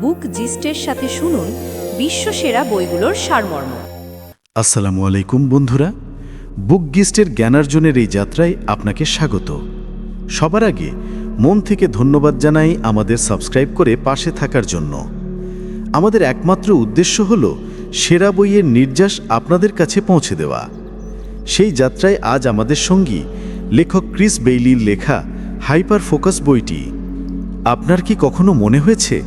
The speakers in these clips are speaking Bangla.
বুক জিস্টের সাথে শুনুন বিশ্বসেরা বইগুলোর সারমর্ম। আসসালামু আলাইকুম বন্ধুরা, বুক গিস্টের জ্ঞানার্জনের এই যাত্রায় আপনাকে স্বাগত। সবার আগে মন থেকে ধন্যবাদ জানাই আমাদের সাবস্ক্রাইব করে পাশে থাকার জন্য। আমাদের একমাত্র উদ্দেশ্য হল সেরা বইয়ের নির্যাস আপনাদের কাছে পৌঁছে দেওয়া। সেই যাত্রায় আজ আমাদের সঙ্গী লেখক ক্রিস বেইলির লেখা হাইপার ফোকাস বইটি। আপনার কি কখনো মনে হয়েছে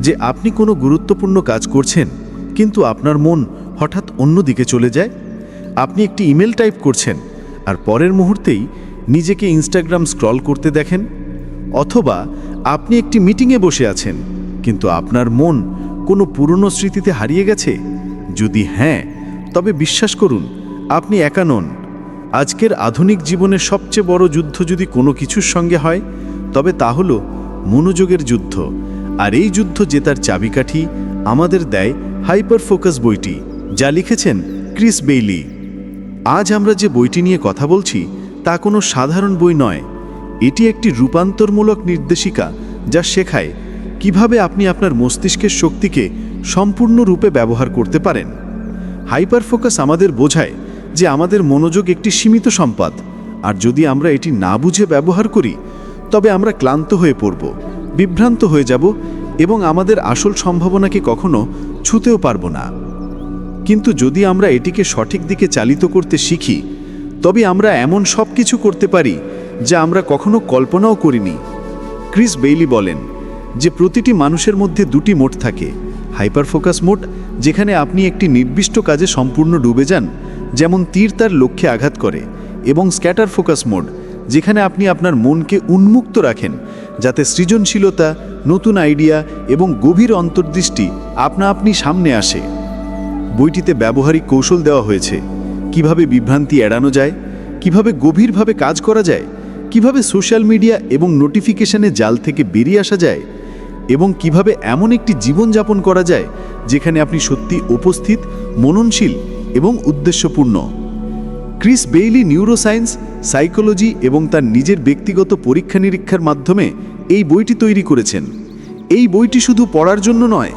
যে আপনি কোনো গুরুত্বপূর্ণ কাজ করছেন কিন্তু আপনার মন হঠাৎ অন্যদিকে চলে যায়? আপনি একটি ইমেল টাইপ করছেন আর পরের মুহূর্তেই নিজেকে ইনস্টাগ্রাম স্ক্রল করতে দেখেন, অথবা আপনি একটি মিটিংয়ে বসে আছেন কিন্তু আপনার মন কোনো পুরনো স্মৃতিতে হারিয়ে গেছে। যদি হ্যাঁ, তবে বিশ্বাস করুন, আপনি একা নন। আজকের আধুনিক জীবনের সবচেয়ে বড় যুদ্ধ যদি কোনো কিছুর সঙ্গে হয়, তবে তা হলো মনোযোগের যুদ্ধ। আর এই যুদ্ধ জেতার চাবিকাঠি আমাদের দেয় হাইপার ফোকাস বইটি, যা লিখেছেন ক্রিস বেইলি। আজ আমরা যে বইটি নিয়ে কথা বলছি তা কোনো সাধারণ বই নয়। এটি একটি রূপান্তরমূলক নির্দেশিকা যা শেখায় কিভাবে আপনি আপনার মস্তিষ্কের শক্তিকে সম্পূর্ণরূপে ব্যবহার করতে পারেন। হাইপার ফোকাস আমাদের বোঝায় যে আমাদের মনোযোগ একটি সীমিত সম্পদ, আর যদি আমরা এটি না বুঝে ব্যবহার করি তবে আমরা ক্লান্ত হয়ে পড়ব, বিভ্রান্ত হয়ে যাব এবং আমাদের আসল সম্ভাবনাকে কখনো ছুঁতেও পারব না। কিন্তু যদি আমরা এটিকে সঠিক দিকে চালিত করতে শিখি, তবে আমরা এমন সব কিছু করতে পারি যা আমরা কখনো কল্পনাও করিনি। ক্রিস বেইলি বলেন যে প্রতিটি মানুষের মধ্যে দুটি মোড থাকে। হাইপার ফোকাস মোড, যেখানে আপনি একটি নির্দিষ্ট কাজে সম্পূর্ণ ডুবে যান, যেমন তীর তার লক্ষ্যে আঘাত করে, এবং স্ক্যাটার ফোকাস মোড, যেখানে আপনি আপনার মনকে উন্মুক্ত রাখেন যাতে সৃজনশীলতা, নতুন আইডিয়া এবং গভীর অন্তর্দৃষ্টি আপনা আপনি সামনে আসে। বইটিতে ব্যবহারিক কৌশল দেওয়া হয়েছে, কিভাবে বিভ্রান্তি এড়ানো যায়, কিভাবে গভীরভাবে কাজ করা যায়, কিভাবে সোশ্যাল মিডিয়া এবং নোটিফিকেশনের জাল থেকে বেরিয়ে আসা যায়, এবং কিভাবে এমন একটি জীবনযাপন করা যায় যেখানে আপনি সত্যি উপস্থিত, মননশীল এবং উদ্দেশ্যপূর্ণ। ক্রিস বেইলি নিউরোসায়েন্স, সাইকোলজি এবং তার নিজের ব্যক্তিগত পরীক্ষা নিরীক্ষার মাধ্যমে এই বইটি তৈরি করেছেন। এই বইটি শুধু পড়ার জন্য নয়,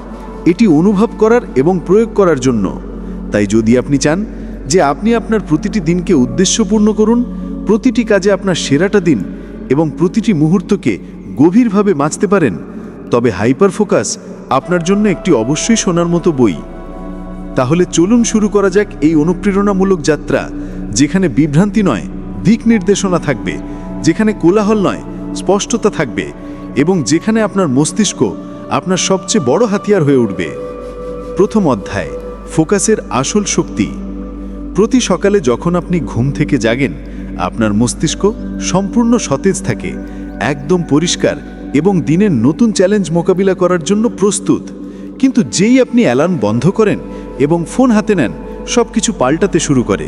এটি অনুভব করার এবং প্রয়োগ করার জন্য। তাই যদি আপনি চান যে আপনি আপনার প্রতিটি দিনকে উদ্দেশ্যপূর্ণ করুন, প্রতিটি কাজে আপনার সেরাটা দিন এবং প্রতিটি মুহূর্তকে গভীরভাবে বাঁচতে পারেন, তবে হাইপার ফোকাস আপনার জন্য একটি অবশ্যই শোনার মতো বই। তাহলে চলুন শুরু করা যাক এই অনুপ্রেরণামূলক যাত্রা, যেখানে বিভ্রান্তি নয়, দিক নির্দেশনা থাকবে, যেখানে কোলাহল নয়, স্পষ্টতা থাকবে, এবং যেখানে আপনার মস্তিষ্ক আপনার সবচেয়ে বড় হাতিয়ার হয়ে উঠবে। প্রথম অধ্যায়, ফোকাসের আসল শক্তি। প্রতি সকালে যখন আপনি ঘুম থেকে জাগেন, আপনার মস্তিষ্ক সম্পূর্ণ সতেজ থাকে, একদম পরিষ্কার এবং দিনের নতুন চ্যালেঞ্জ মোকাবিলা করার জন্য প্রস্তুত। কিন্তু যেই আপনি অ্যালার্ম বন্ধ করেন এবং ফোন হাতে নেন, সব কিছু পাল্টাতে শুরু করে।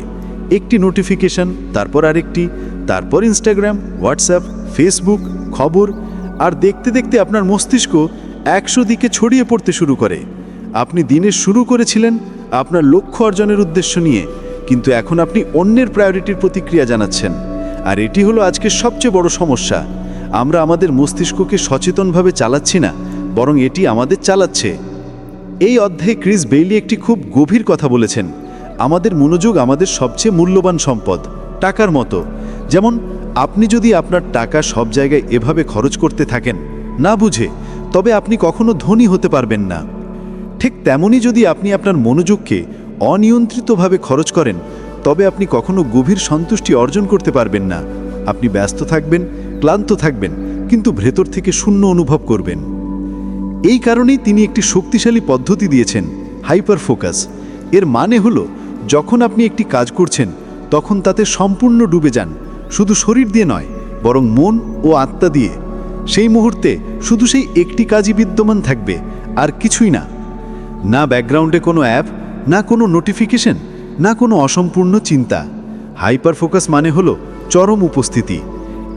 একটি নোটিফিকেশন, তারপর আরেকটি, তারপর ইনস্টাগ্রাম, হোয়াটসঅ্যাপ, ফেসবুক, খবর, আর দেখতে দেখতে আপনার মস্তিষ্ক 100 দিকে ছড়িয়ে পড়তে শুরু করে। আপনি দিনের শুরু করেছিলেন আপনার লক্ষ্য অর্জনের উদ্দেশ্য নিয়ে, কিন্তু এখন আপনি অন্যের প্রায়োরিটির প্রতিক্রিয়া জানাচ্ছেন। আর এটি হলো আজকের সবচেয়ে বড় সমস্যা। আমরা আমাদের মস্তিষ্ককে সচেতনভাবে চালাচ্ছি না, বরং এটি আমাদের চালাচ্ছে। এই অধ্যায়ে ক্রিস বেইলি একটি খুব গভীর কথা বলেছেন। আমাদের মনোযোগ আমাদের সবচেয়ে মূল্যবান সম্পদ, টাকার মতো। যেমন আপনি যদি আপনার টাকা সব জায়গায় এভাবে খরচ করতে থাকেন না বুঝে, তবে আপনি কখনো ধনী হতে পারবেন না। ঠিক তেমনই যদি আপনি আপনার মনোযোগকে অনিয়ন্ত্রিতভাবে খরচ করেন, তবে আপনি কখনো গভীর সন্তুষ্টি অর্জন করতে পারবেন না। আপনি ব্যস্ত থাকবেন, ক্লান্ত থাকবেন, কিন্তু ভেতর থেকে শূন্য অনুভব করবেন। এই কারণেই তিনি একটি শক্তিশালী পদ্ধতি দিয়েছেন, হাইপার ফোকাস। এর মানে হলো, যখন আপনি একটি কাজ করছেন তখন তাতে সম্পূর্ণ ডুবে যান, শুধু শরীর দিয়ে নয়, বরং মন ও আত্মা দিয়ে। সেই মুহূর্তে শুধু সেই একটি কাজই বিদ্যমান থাকবে, আর কিছুই না। না ব্যাকগ্রাউন্ডে কোনো অ্যাপ, না কোনো নোটিফিকেশন, না কোনো অসম্পূর্ণ চিন্তা। হাইপার ফোকাস মানে হলো চরম উপস্থিতি,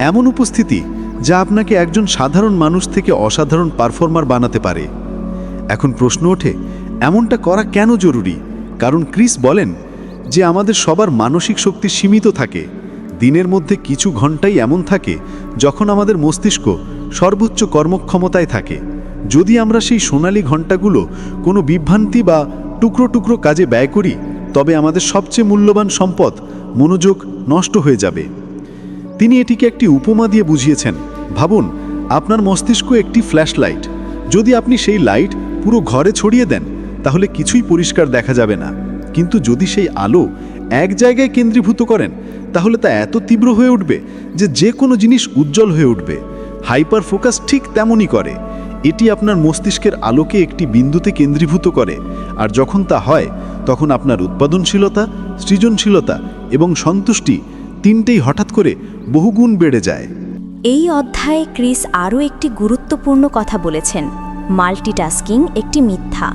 এমন উপস্থিতি যা আপনাকে একজন সাধারণ মানুষ থেকে অসাধারণ পারফর্মার বানাতে পারে। এখন প্রশ্ন ওঠে, এমনটা করা কেন জরুরি? কারণ ক্রিস বলেন যে আমাদের সবার মানসিক শক্তি সীমিত থাকে। দিনের মধ্যে কিছু ঘন্টাই এমন থাকে যখন আমাদের মস্তিষ্ক সর্বোচ্চ কর্মক্ষমতায় থাকে। যদি আমরা সেই সোনালী ঘণ্টাগুলো কোনো বিভ্রান্তি বা টুকরো টুকরো কাজে ব্যয় করি, তবে আমাদের সবচেয়ে মূল্যবান সম্পদ মনোযোগ নষ্ট হয়ে যাবে। তিনি এটিকে একটি উপমা দিয়ে বুঝিয়েছেন। ভাবুন, আপনার মস্তিষ্ক একটি ফ্ল্যাশ লাইট। যদি আপনি সেই লাইট পুরো ঘরে ছড়িয়ে দেন, তাহলে কিছুই পরিষ্কার দেখা যাবে না। কিন্তু যদি সেই আলো এক জায়গায় কেন্দ্রীভূত করেন, তাহলে তা এত তীব্র হয়ে উঠবে যে কোনো জিনিস উজ্জ্বল হয়ে উঠবে। হাইপার ফোকাস ঠিক তেমনই করে। এটি আপনার মস্তিষ্কের আলোকে একটি বিন্দুতে কেন্দ্রীভূত করে, আর যখন তা হয়, তখন আপনার উৎপাদনশীলতা, সৃজনশীলতা এবং সন্তুষ্টি তিনটেই হঠাৎ করে বহুগুণ বেড়ে যায়। এই অধ্যায়ে ক্রিস আরও একটি গুরুত্বপূর্ণ কথা বলেছেন। মাল্টিটাস্কিং একটি মিথ্যা।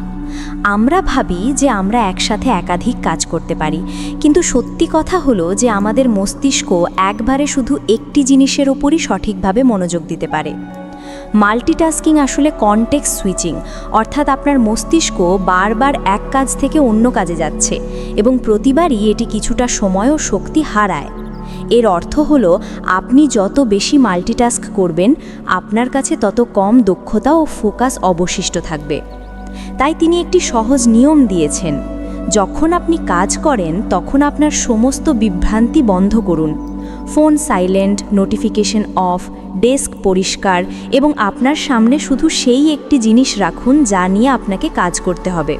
আমরা ভাবি যে আমরা একসাথে একাধিক কাজ করতে পারি, কিন্তু সত্যি কথা হলো যে আমাদের মস্তিষ্ক একবারে শুধু একটি জিনিসের ওপরই সঠিকভাবে মনোযোগ দিতে পারে। মাল্টিটাস্কিং আসলে কনটেক্সট সুইচিং, অর্থাৎ আপনার মস্তিষ্ক বারবার এক কাজ থেকে অন্য কাজে যাচ্ছে এবং প্রতিবারই এটি কিছুটা সময় ও শক্তি হারায়। এর অর্থ হলো, আপনি যত বেশি মাল্টিটাস্ক করবেন, আপনার কাছে তত কম দক্ষতা ও ফোকাস অবশিষ্ট থাকবে। তাই তিনি একটি সহজ নিয়ম দিয়েছেন। যখন আপনি কাজ করেন, তখন আপনার সমস্ত বিভ্রান্তি বন্ধ করুন। Phone silent, notification off, desk পরিষ্কার এবং আপনার সামনে শুধু সেই একটি জিনিস রাখুন যা নিয়ে আপনাকে কাজ করতে হবে।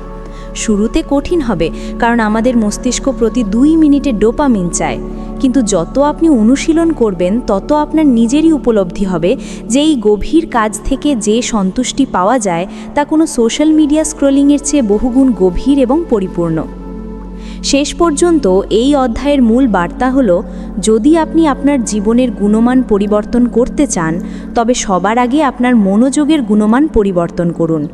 শুরুতে কঠিন হবে, কারণ আমাদের মস্তিষ্ক প্রতি 2 মিনিটে ডোপামিন চায়। কিন্তু যত আপনি অনুশীলন করবেন, তত আপনার নিজেরই উপলব্ধি হবে যে এই গভীর কাজ থেকে যে সন্তুষ্টি পাওয়া যায়, তা কোনো সোশ্যাল মিডিয়া স্ক্রলিংয়ের চেয়ে বহুগুণ গভীর এবং পরিপূর্ণ। শেষ পর্যন্ত এই অধ্যায়ের মূল বার্তা হলো, যদি আপনি আপনার জীবনের গুণমান পরিবর্তন করতে চান, তবে সবার আগে আপনার মনোযোগের গুণমান পরিবর্তন করুন।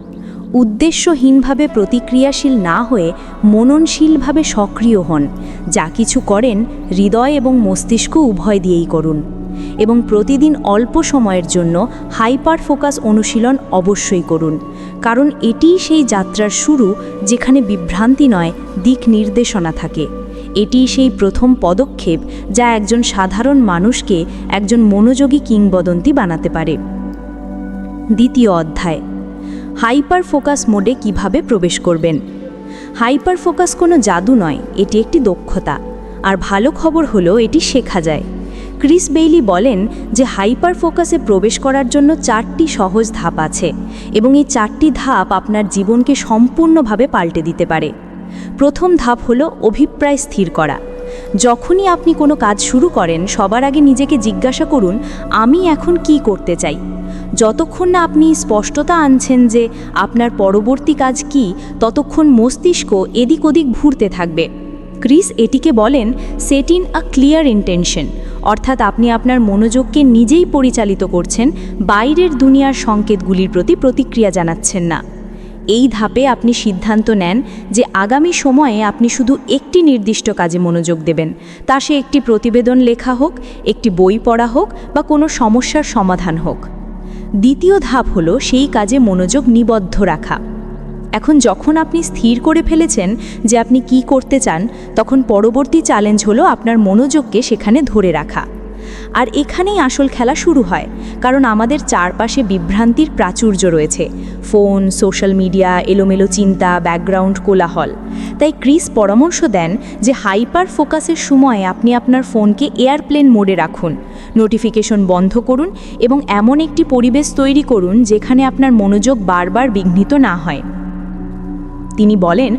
উদ্দেশ্যহীনভাবে প্রতিক্রিয়াশীল না হয়ে মননশীলভাবে সক্রিয় হন। যা কিছু করেন, হৃদয় এবং মস্তিষ্ক উভয় দিয়েই করুন। এবং প্রতিদিন অল্প সময়ের জন্য হাইপার ফোকাস অনুশীলন অবশ্যই করুন, কারণ এটিই সেই যাত্রার শুরু যেখানে বিভ্রান্তি নয়, দিক নির্দেশনা থাকে। এটিই সেই প্রথম পদক্ষেপ যা একজন সাধারণ মানুষকে একজন মনোযোগী কিংবদন্তি বানাতে পারে। দ্বিতীয় অধ্যায়, হাইপার ফোকাস মোডে কিভাবে প্রবেশ করবেন। হাইপার ফোকাস কোনো জাদু নয়, এটি একটি দক্ষতা। আর ভালো খবর হলো, এটি শেখা যায়। ক্রিস বেইলি বলেন যে হাইপার ফোকাসে প্রবেশ করার জন্য 4টি সহজ ধাপ আছে এবং এই 4টি ধাপ আপনার জীবনকে সম্পূর্ণভাবে পাল্টে দিতে পারে। প্রথম ধাপ হলো অভিপ্রায় স্থির করা। যখনই আপনি কোনো কাজ শুরু করেন, সবার আগে নিজেকে জিজ্ঞাসা করুন, আমি এখন কি করতে চাই। যতক্ষণ না আপনি স্পষ্টতা আনছেন যে আপনার পরবর্তী কাজ কি, ততক্ষণ মস্তিষ্ক এদিক ওদিক ঘুরতে থাকবে। ক্রিস এটিকে বলেন সেটিং আ ক্লিয়ার ইন্টেনশন, অর্থাৎ আপনি আপনার মনোযোগকে নিজেই পরিচালিত করছেন, বাইরের দুনিয়ার সংকেতগুলির প্রতি প্রতিক্রিয়া জানাচ্ছেন না। এই ধাপে আপনি সিদ্ধান্ত নেন যে আগামী সময়ে আপনি শুধু একটি নির্দিষ্ট কাজে মনোযোগ দেবেন, তা সে একটি প্রতিবেদন লেখা হোক, একটি বই পড়া হোক বা কোনো সমস্যার সমাধান হোক। দ্বিতীয় ধাপ হলো সেই কাজে মনোযোগ নিবদ্ধ রাখা। এখন যখন আপনি স্থির করে ফেলেছেন যে আপনি কি করতে চান, তখন পরবর্তী চ্যালেঞ্জ হলো আপনার মনোযোগকে সেখানে ধরে রাখা। আর এখানেই আসল খেলা শুরু হয়, কারণ আমাদের চারপাশে বিভ্রান্তির প্রাচুর্য রয়েছে। ফোন, সোশ্যাল মিডিয়া, এলোমেলো চিন্তা, ব্যাকগ্রাউন্ড কোলাহল। তাই ক্রিস পরামর্শ দেন যে হাইপার ফোকাসের সময় আপনি আপনার ফোনকে এয়ারপ্লেন মোডে রাখুন, নোটিফিকেশন বন্ধ করুন এবং এমন একটি পরিবেশ তৈরি করুন যেখানে আপনার মনোযোগ বারবার বিঘ্নিত না হয়। তিনি বলেন,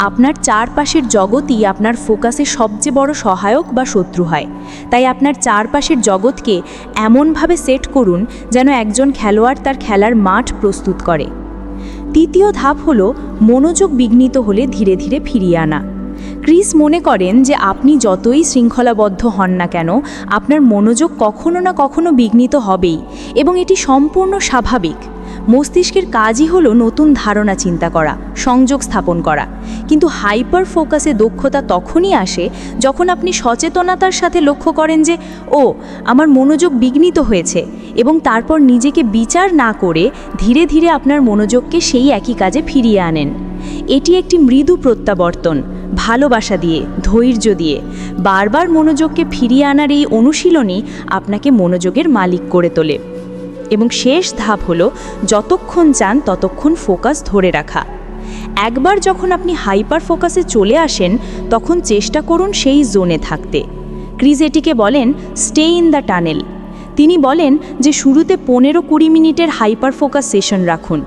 আপনার চারপাশের জগতই আপনার ফোকাসে সবচেয়ে বড় সহায়ক বা শত্রু হয়। তাই আপনার চারপাশের জগৎকে এমনভাবে সেট করুন যেন একজন খেলোয়াড় তার খেলার মাঠ প্রস্তুত করে। তৃতীয় ধাপ হলো মনোযোগ বিঘ্নিত হলে ধীরে ধীরে ফিরিয়ে আনা। ক্রিস মনে করেন যে আপনি যতই শৃঙ্খলাবদ্ধ হন না কেন, আপনার মনোযোগ কখনো না কখনো বিঘ্নিত হবেই এবং এটি সম্পূর্ণ স্বাভাবিক। মস্তিষ্কের কাজই হলো নতুন ধারণা চিন্তা করা, সংযোগ স্থাপন করা। কিন্তু হাইপার ফোকাসে দক্ষতা তখনই আসে যখন আপনি সচেতনতার সাথে লক্ষ্য করেন যে আমার মনোযোগ বিঘ্নিত হয়েছে, এবং তারপর নিজেকে বিচার না করে ধীরে ধীরে আপনার মনোযোগকে সেই একই কাজে ফিরিয়ে আনেন। এটি একটি মৃদু প্রত্যাবর্তন, ভালোবাসা দিয়ে, ধৈর্য দিয়ে। বারবার মনোযোগকে ফিরিয়ে আনার এই অনুশীলনই আপনাকে মনোযোগের মালিক করে তোলে। এবং শেষ ধাপ হলো যতক্ষণ চান ততক্ষণ ফোকাস ধরে রাখা। একবার যখন আপনি হাইপার ফোকাসে চলে আসেন তখন চেষ্টা করুন সেই জোনে থাকতে। ক্রিস এটিকে বলেন স্টে ইন দ্য টানেল। তিনি বলেন যে শুরুতে 15-20 মিনিটের হাইপার ফোকাস সেশন রাখুন।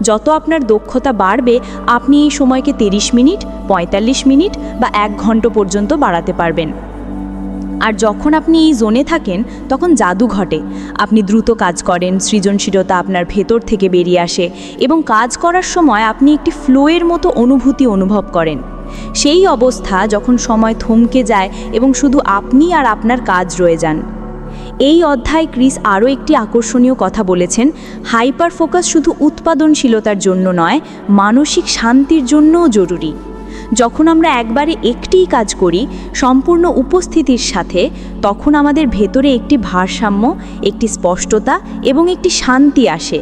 যত আপনার দক্ষতা বাড়বে আপনি এই সময়কে 30 মিনিট, 45 মিনিট বা 1 ঘন্টা পর্যন্ত বাড়াতে পারবেন। আর যখন আপনি এই জোনে থাকেন তখন জাদু ঘটে। আপনি দ্রুত কাজ করেন, সৃজনশীলতা আপনার ভেতর থেকে বেরিয়ে আসে এবং কাজ করার সময় আপনি একটি ফ্লোয়ের মতো অনুভূতি অনুভব করেন। সেই অবস্থা যখন সময় থমকে যায় এবং শুধু আপনি আর আপনার কাজ রয়ে যান। এই অধ্যায়ে ক্রিস আরও একটি আকর্ষণীয় কথা বলেছেন, হাইপার ফোকাস শুধু উৎপাদনশীলতার জন্য নয়, মানসিক শান্তির জন্যও জরুরি। যখন আমরা একবারে একটিই কাজ করি সম্পূর্ণ উপস্থিতির সাথে, তখন আমাদের ভেতরে একটি ভারসাম্য, একটি স্পষ্টতা এবং একটি শান্তি আসে।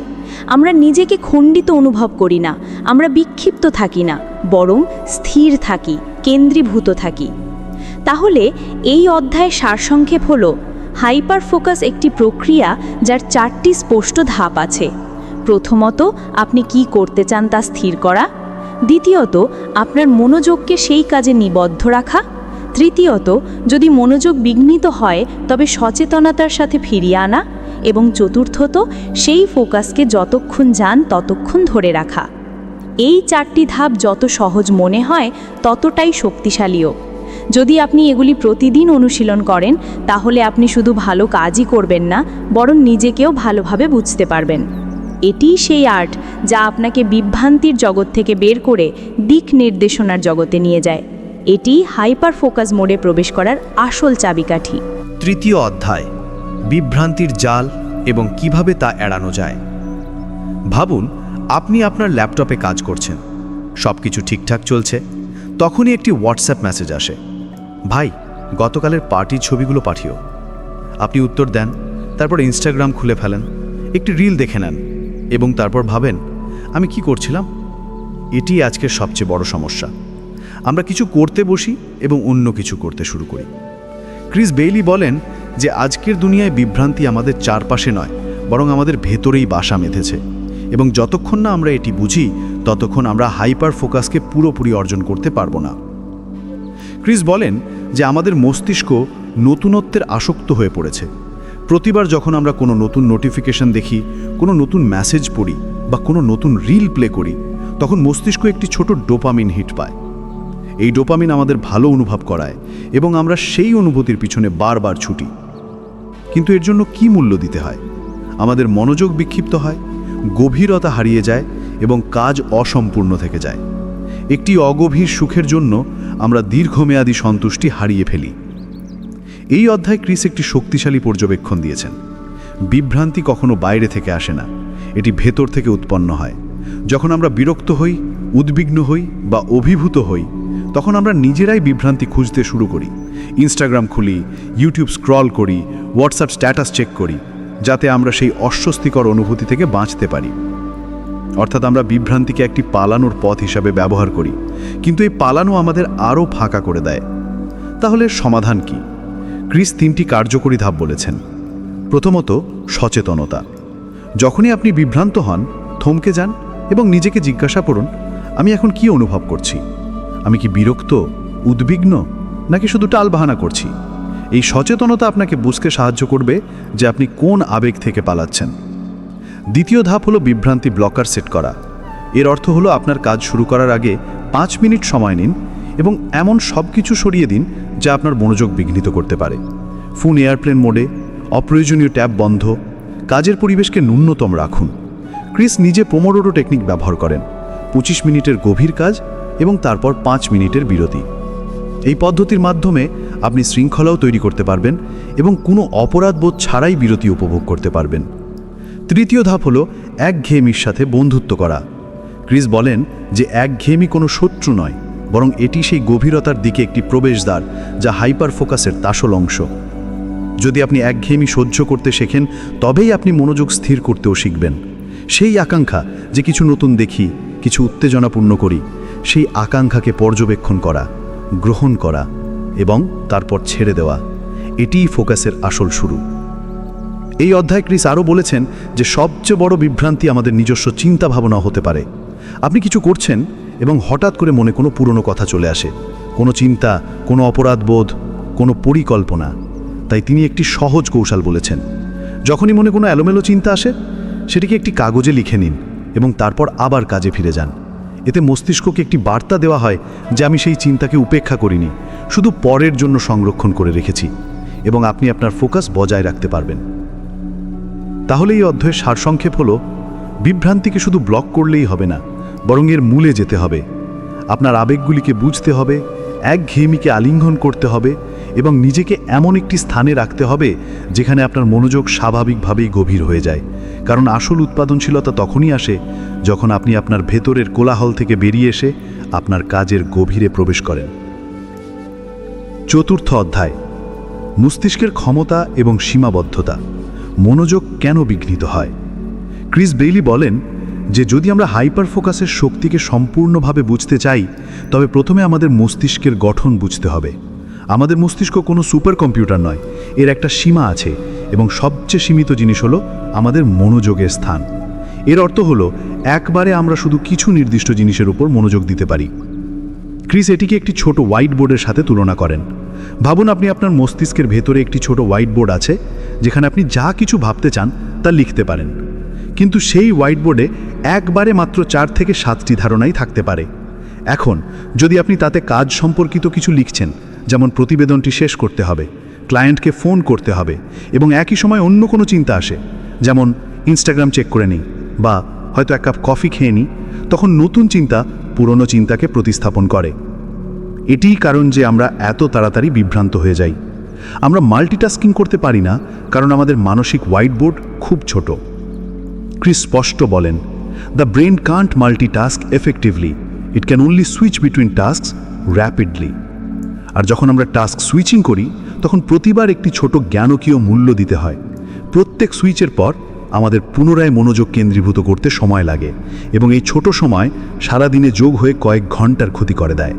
আমরা নিজেকে খণ্ডিত অনুভব করি না, আমরা বিক্ষিপ্ত থাকি না, বরং স্থির থাকি, কেন্দ্রীভূত থাকি। তাহলে এই অধ্যায়ের সারসংক্ষেপ হলো, হাইপার ফোকাস একটি প্রক্রিয়া যার 4টি স্পষ্ট ধাপ আছে। প্রথমত, আপনি কি করতে চান তা স্থির করা। দ্বিতীয়ত, আপনার মনোযোগকে সেই কাজে নিবদ্ধ রাখা। তৃতীয়ত, যদি মনোযোগ বিঘ্নিত হয় তবে সচেতনতার সাথে ফিরিয়ে আনা। এবং চতুর্থত, সেই ফোকাসকে যতক্ষণ যান ততক্ষণ ধরে রাখা। এই 4টি ধাপ যত সহজ মনে হয় ততটাই শক্তিশালীও। যদি আপনি এগুলি প্রতিদিন অনুশীলন করেন তাহলে আপনি শুধু ভালো কাজই করবেন না, বরং নিজেকেও ভালোভাবে বুঝতে পারবেন। এটিই সেই আর্ট যা আপনাকে বিভ্রান্তির জগৎ থেকে বের করে দিক নির্দেশনার জগতে নিয়ে যায়। এটি হাইপার ফোকাস মোডে প্রবেশ করার আসল চাবিকাঠি। তৃতীয় অধ্যায়, বিভ্রান্তির জাল এবং কিভাবে তা এড়ানো যায়। ভাবুন, আপনি আপনার ল্যাপটপে কাজ করছেন, সব কিছু ঠিকঠাক চলছে। তখনই একটি হোয়াটসঅ্যাপ মেসেজ আসে, ভাই গতকালের পার্টির ছবিগুলো পাঠিও। আপনি উত্তর দেন, তারপর ইনস্টাগ্রাম খুলে ফেলেন, একটি রিল দেখে নেন এবং তারপর ভাবেন আমি কি করছিলাম। এটি আজকের সবচেয়ে বড় সমস্যা। আমরা কিছু করতে বসি এবং অন্য কিছু করতে শুরু করি। ক্রিস বেইলি বলেন যে আজকের দুনিয়ায় বিভ্রান্তি আমাদের চারপাশে নয়, বরং আমাদের ভেতরেই বাসা বেঁধেছে, এবং যতক্ষণ না আমরা এটি বুঝি ততক্ষণ আমরা হাইপার ফোকাসকে পুরোপুরি অর্জন করতে পারবো না। ক্রিস বলেন যে আমাদের মস্তিষ্ক নতুনত্বের আসক্ত হয়ে পড়েছে। প্রতিবার যখন আমরা কোনো নতুন নোটিফিকেশন দেখি, কোনো নতুন মেসেজ পড়ি বা কোনো নতুন রিল প্লে করি, তখন মস্তিষ্ক একটি ছোট ডোপামিন হিট পায়। এই ডোপামিন আমাদের ভালো অনুভব করায় এবং আমরা সেই অনুভূতির পিছনে বারবার ছুটি। কিন্তু এর জন্য কি মূল্য দিতে হয়? আমাদের মনোযোগ বিক্ষিপ্ত হয়, গভীরতা হারিয়ে যায় এবং কাজ অসম্পূর্ণ থেকে যায়। একটি অগভীর সুখের জন্য আমরা দীর্ঘমেয়াদী সন্তুষ্টি হারিয়ে ফেলি। এই অধ্যায়ে ক্রিস একটি শক্তিশালী পর্যবেক্ষণ দিয়েছেন। বিভ্রান্তি কখনো বাইরে থেকে আসে না, এটি ভেতর থেকে উৎপন্ন হয়। যখন আমরা বিরক্ত হই, উদ্বিগ্ন হই বা অভিভূত হই, তখন আমরা নিজেরাই বিভ্রান্তি খুঁজতে শুরু করি। ইনস্টাগ্রাম খুলি, ইউটিউব স্ক্রল করি, হোয়াটসঅ্যাপ স্ট্যাটাস চেক করি, যাতে আমরা সেই অস্বস্তিকর অনুভূতি থেকে বাঁচতে পারি। অর্থাৎ আমরা বিভ্রান্তিকে একটি পালানোর পথ হিসাবে ব্যবহার করি, কিন্তু এই পালানো আমাদের আরও ফাঁকা করে দেয়। তাহলে সমাধান কি? ক্রিস 3টি কার্যকরী ধাপ বলেছেন। প্রথমত, সচেতনতা। যখনই আপনি বিভ্রান্ত হন, থমকে যান এবং নিজেকে জিজ্ঞাসা করুন, আমি এখন কি অনুভব করছি? আমি কি বিরক্ত, উদ্বিগ্ন, নাকি শুধু টালবাহানা করছি? এই সচেতনতা আপনাকে বুঝতে সাহায্য করবে যে আপনি কোন আবেগ থেকে পালাচ্ছেন। দ্বিতীয় ধাপ হলো বিভ্রান্তি ব্লকার সেট করা। এর অর্থ হলো আপনার কাজ শুরু করার আগে 5 মিনিট সময় নিন এবং এমন সব কিছু সরিয়ে দিন যা আপনার মনোযোগ বিঘ্নিত করতে পারে। ফোন এয়ারপ্লেন মোডে, অপ্রয়োজনীয় ট্যাব বন্ধ, কাজের পরিবেশকে ন্যূনতম রাখুন। ক্রিস নিজে পোমোডোরো টেকনিক ব্যবহার করেন, 25 মিনিটের গভীর কাজ এবং তারপর 5 মিনিটের বিরতি। এই পদ্ধতির মাধ্যমে আপনি শৃঙ্খলাও তৈরি করতে পারবেন এবং কোনো অপরাধবোধ ছাড়াই বিরতি উপভোগ করতে পারবেন। তৃতীয় ধাপ হলো একঘেয়েমির সাথে বন্ধুত্ব করা। ক্রিস বলেন যে একঘেয়েমি কোনো শত্রু নয়, বরং এটি সেই গভীরতার দিকে একটি প্রবেশদ্বার যা হাইপার ফোকাসের আসল অংশ। যদি আপনি একঘেয়েমি সহ্য করতে শেখেন, তবেই আপনি মনোযোগ স্থির করতেও শিখবেন। সেই আকাঙ্ক্ষা যে কিছু নতুন দেখি, কিছু উত্তেজনাপূর্ণ করি, সেই আকাঙ্ক্ষাকে পর্যবেক্ষণ করা, গ্রহণ করা এবং তারপর ছেড়ে দেওয়া, এটিই ফোকাসের আসল শুরু। এই অধ্যায়ে ক্রিস আরও বলেছেন যে সবচেয়ে বড় বিভ্রান্তি আমাদের নিজস্ব চিন্তা ভাবনা হতে পারে। আপনি কিছু করছেন এবং হঠাৎ করে মনে কোনো পুরনো কথা চলে আসে, কোনো চিন্তা, কোনো অপরাধবোধ, কোনো পরিকল্পনা। তাই তিনি একটি সহজ কৌশল বলেছেন, যখনই মনে কোনো এলোমেলো চিন্তা আসে সেটিকে একটি কাগজে লিখে নিন এবং তারপর আবার কাজে ফিরে যান। এতে মস্তিষ্ককে একটি বার্তা দেওয়া হয় যে আমি সেই চিন্তাকে উপেক্ষা করিনি, শুধু পরের জন্য সংরক্ষণ করে রেখেছি, এবং আপনি আপনার ফোকাস বজায় রাখতে পারবেন। তাহলে এই অধ্যায়ের সারসংক্ষেপ হলো, বিভ্রান্তিকে শুধু ব্লক করলেই হবে না, বরং এর মূলে যেতে হবে। আপনার আবেগগুলিকে বুঝতে হবে, একঘেয়েমিকে আলিঙ্গন করতে হবে এবং নিজেকে এমন একটি স্থানে রাখতে হবে যেখানে আপনার মনোযোগ স্বাভাবিকভাবেই গভীর হয়ে যায়। কারণ আসল উৎপাদনশীলতা তখনই আসে যখন আপনি আপনার ভেতরের কোলাহল থেকে বেরিয়ে এসে আপনার কাজের গভীরে প্রবেশ করেন। চতুর্থ অধ্যায়, মস্তিষ্কের ক্ষমতা এবং সীমাবদ্ধতা, মনোযোগ কেন বিঘ্নিত হয়। ক্রিস বেইলি বলেন যে যদি আমরা হাইপার ফোকাসের শক্তিকে সম্পূর্ণভাবে বুঝতে চাই, তবে প্রথমে আমাদের মস্তিষ্কের গঠন বুঝতে হবে। আমাদের মস্তিষ্ক কোনো সুপার কম্পিউটার নয়, এর একটা সীমা আছে, এবং সবচেয়ে সীমিত জিনিস হলো আমাদের মনোযোগের স্থান। এর অর্থ হলো একবারে আমরা শুধু কিছু নির্দিষ্ট জিনিসের উপর মনোযোগ দিতে পারি। ক্রিস এটিকে একটি ছোট হোয়াইট বোর্ডের সাথে তুলনা করেন। ভাবুন আপনি আপনার মস্তিষ্কের ভেতরে একটি ছোট হোয়াইট বোর্ড আছে যেখানে আপনি যা কিছু ভাবতে চান তা লিখতে পারেন, কিন্তু সেই হোয়াইট বোর্ডে একবারে মাত্র 4 থেকে 7টি ধারণাই থাকতে পারে। এখন যদি আপনি তাতে কাজ সম্পর্কিত কিছু লিখছেন, যেমন প্রতিবেদনটি শেষ করতে হবে, ক্লায়েন্টকে ফোন করতে হবে, এবং একই সময় অন্য কোনো চিন্তা আসে, যেমন ইনস্টাগ্রাম চেক করে নিই বা হয়তো 1 কাপ কফি খেয়ে নিই, তখন নতুন চিন্তা পুরনো চিন্তাকে প্রতিস্থাপন করে। এটিই কারণ যে আমরা এত তাড়াতাড়ি বিভ্রান্ত হয়ে যাই। আমরা মাল্টিটাস্কিং করতে পারি না কারণ আমাদের মানসিক হোয়াইট বোর্ড খুব ছোট। ক্রিস স্পষ্ট বলেন, the brain can't multitask effectively, it can only switch between tasks rapidly. আর যখন আমরা টাস্ক সুইচিং করি তখন প্রতিবার একটি ছোট জ্ঞানকীয় মূল্য দিতে হয়। প্রত্যেক সুইচের পর আমাদের পুনরায় মনোযোগ কেন্দ্রীভূত করতে সময় লাগে, এবং এই ছোট সময় সারাদিনে যোগ হয়ে কয়েক ঘন্টার ক্ষতি করে দেয়।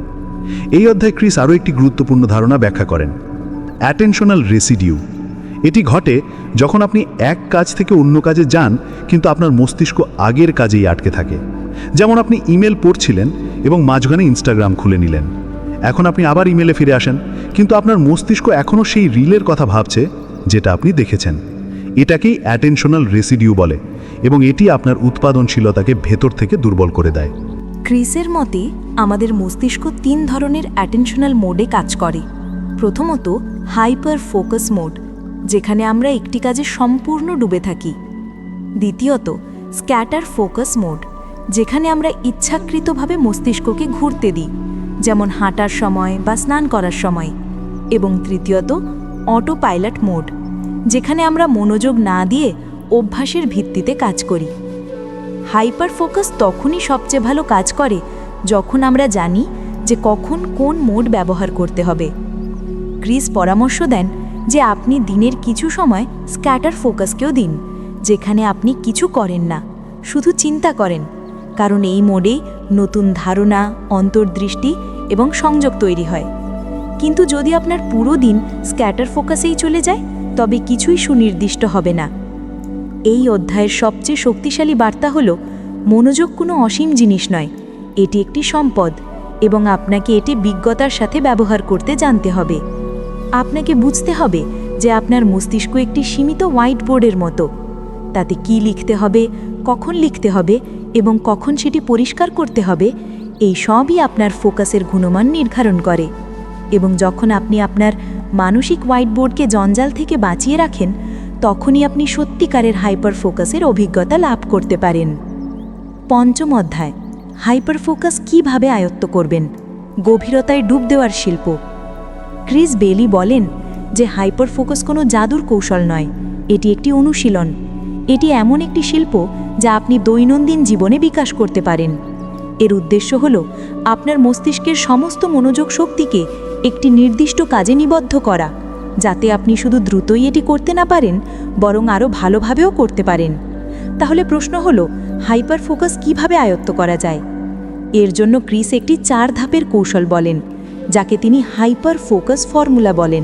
এই অধ্যায়ে ক্রিস আরও একটি গুরুত্বপূর্ণ ধারণা ব্যাখ্যা করেন, অ্যাটেনশনাল রেসিডিউ। এটি ঘটে যখন আপনি এক কাজ থেকে অন্য কাজে যান কিন্তু আপনার মস্তিষ্ক আগের কাজেই আটকে থাকে। যেমন আপনি ইমেল পড়ছিলেন এবং মাঝখানে ইনস্টাগ্রাম খুলে নিলেন। এখন আপনি আবার ইমেলে ফিরে আসেন, কিন্তু আপনার মস্তিষ্ক এখনও সেই রিলের কথা ভাবছে যেটা আপনি দেখেছেন। এটাকেই অ্যাটেনশনাল রেসিডিউ বলে, এবং এটি আপনার উৎপাদনশীলতাকে ভেতর থেকে দুর্বল করে দেয়। ক্রিসের মতে আমাদের মস্তিষ্ক 3 ধরনের অ্যাটেনশনাল মোডে কাজ করে। প্রথমত হাইপার ফোকাস মোড, যেখানে আমরা একটি কাজে সম্পূর্ণ ডুবে থাকি। দ্বিতীয়ত স্ক্যাটার ফোকাস মোড, যেখানে আমরা ইচ্ছাকৃতভাবে মস্তিষ্ককে ঘুরতে দিই, যেমন হাঁটার সময় বা স্নান করার সময়। এবং তৃতীয়ত অটো পাইলট মোড, যেখানে আমরা মনোযোগ না দিয়ে অভ্যাসের ভিত্তিতে কাজ করি। হাইপার ফোকাস তখনই সবচেয়ে ভালো কাজ করে যখন আমরা জানি যে কখন কোন মোড ব্যবহার করতে হবে। ক্রিস পরামর্শ দেন যে আপনি দিনের কিছু সময় স্ক্যাটার ফোকাসকেও দিন, যেখানে আপনি কিছু করেন না, শুধু চিন্তা করেন, কারণ এই মোডেই নতুন ধারণা, অন্তর্দৃষ্টি এবং সংযোগ তৈরি হয়। কিন্তু যদি আপনার পুরো দিন স্ক্যাটার ফোকাসেই চলে যায়, তবে কিছুই সুনির্দিষ্ট হবে না। এই অধ্যায়ের সবচেয়ে শক্তিশালী বার্তা হলো, মনোযোগ কোনো অসীম জিনিস নয়, এটি একটি সম্পদ, এবং আপনাকে এটি বিজ্ঞতার সাথে ব্যবহার করতে জানতে হবে। আপনাকে বুঝতে হবে যে আপনার মস্তিষ্ক একটি সীমিত হোয়াইট বোর্ডের মতো। তাতে কি লিখতে হবে, কখন লিখতে হবে এবং কখন সেটি পরিষ্কার করতে হবে, এই সবই আপনার ফোকাসের গুণমান নির্ধারণ করে। এবং যখন আপনি আপনার মানসিক হোয়াইট বোর্ডকে জঞ্জাল থেকে বাঁচিয়ে রাখেন, তখনই আপনি সত্যিকারের হাইপার ফোকাসের অভিজ্ঞতা লাভ করতে পারেন। পঞ্চম অধ্যায়, হাইপার ফোকাস কীভাবে আয়ত্ত করবেন, গভীরতায় ডুব দেওয়ার শিল্প। ক্রিস বেইলি বলেন যে হাইপার ফোকাস কোনো জাদুর কৌশল নয়, এটি একটি অনুশীলন। এটি এমন একটি শিল্প যা আপনি দৈনন্দিন জীবনে বিকাশ করতে পারেন। এর উদ্দেশ্য হল আপনার মস্তিষ্কের সমস্ত মনোযোগ শক্তিকে একটি নির্দিষ্ট কাজে নিবদ্ধ করা, যাতে আপনি শুধু দ্রুতই এটি করতে না পারেন, বরং আরও ভালোভাবেও করতে পারেন। তাহলে প্রশ্ন হলো, হাইপার ফোকাস কীভাবে আয়ত্ত করা যায়? এর জন্য ক্রিস একটি 4 ধাপের কৌশল বলেন, যাকে তিনি হাইপার ফোকাস ফর্মুলা বলেন।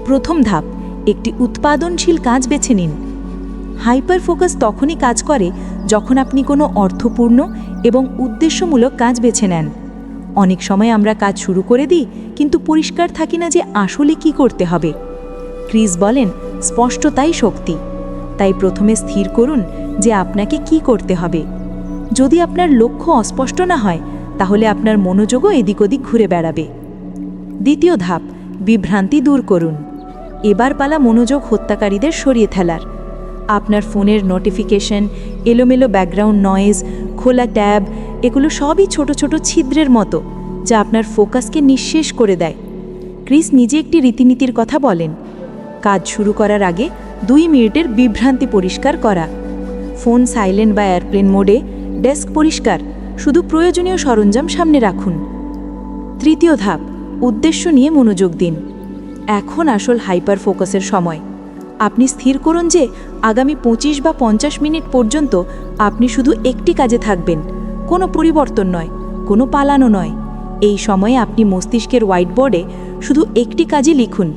প্রথম ধাপ, একটি উৎপাদনশীল কাজ বেছে নিন, হাইপার ফোকাস তখনই কাজ করে যখন আপনি কোনো অর্থপূর্ণ এবং উদ্দেশ্যমূলক কাজ বেছে নেন। অনেক সময় আমরা কাজ শুরু করে দিই, কিন্তু পরিষ্কার থাকি না যে আসলে কি করতে হবে। ক্রিস বলেন, স্পষ্টতাই শক্তি। তাই প্রথমে স্থির করুন যে আপনাকে কি করতে হবে। যদি আপনার লক্ষ্য অস্পষ্ট না হয়, তাহলে আপনার মনোযোগও এদিক ওদিক ঘুরে বেড়াবে। দ্বিতীয় ধাপ, বিভ্রান্তি দূর করুন। এবার পালা মনোযোগ হত্যাকারীদের সরিয়ে ফেলার। আপনার ফোনের নোটিফিকেশন, এলোমেলো ব্যাকগ্রাউন্ড নয়েজ, খোলা ট্যাব, এগুলো সবই ছোট ছোট ছিদ্রের মতো, যা আপনার ফোকাসকে নিঃশেষ করে দেয়। ক্রিস নিজে একটি রীতিনীতির কথা বলেন, কাজ শুরু করার আগে 2 মিনিটের বিভ্রান্তি পরিষ্কার করা। ফোন সাইলেন্ট বা এয়ারপ্লেন মোডে, ডেস্ক পরিষ্কার, শুধু প্রয়োজনীয় সরঞ্জাম সামনে রাখুন। তৃতীয় ধাপ, উদ্দেশ্য নিয়ে মনোযোগ দিন। এখন আসল হাইপার ফোকাসের সময়। আপনি স্থির করুন যে আগামী 25 বা 50 মিনিট পর্যন্ত আপনি শুধু একটি কাজে থাকবেন, কোনো পরিবর্তন নয়, কোনো পালানো নয়। এই সময়ে আপনি মস্তিষ্কের হোয়াইটবোর্ডে শুধু একটি কাজই লিখুন।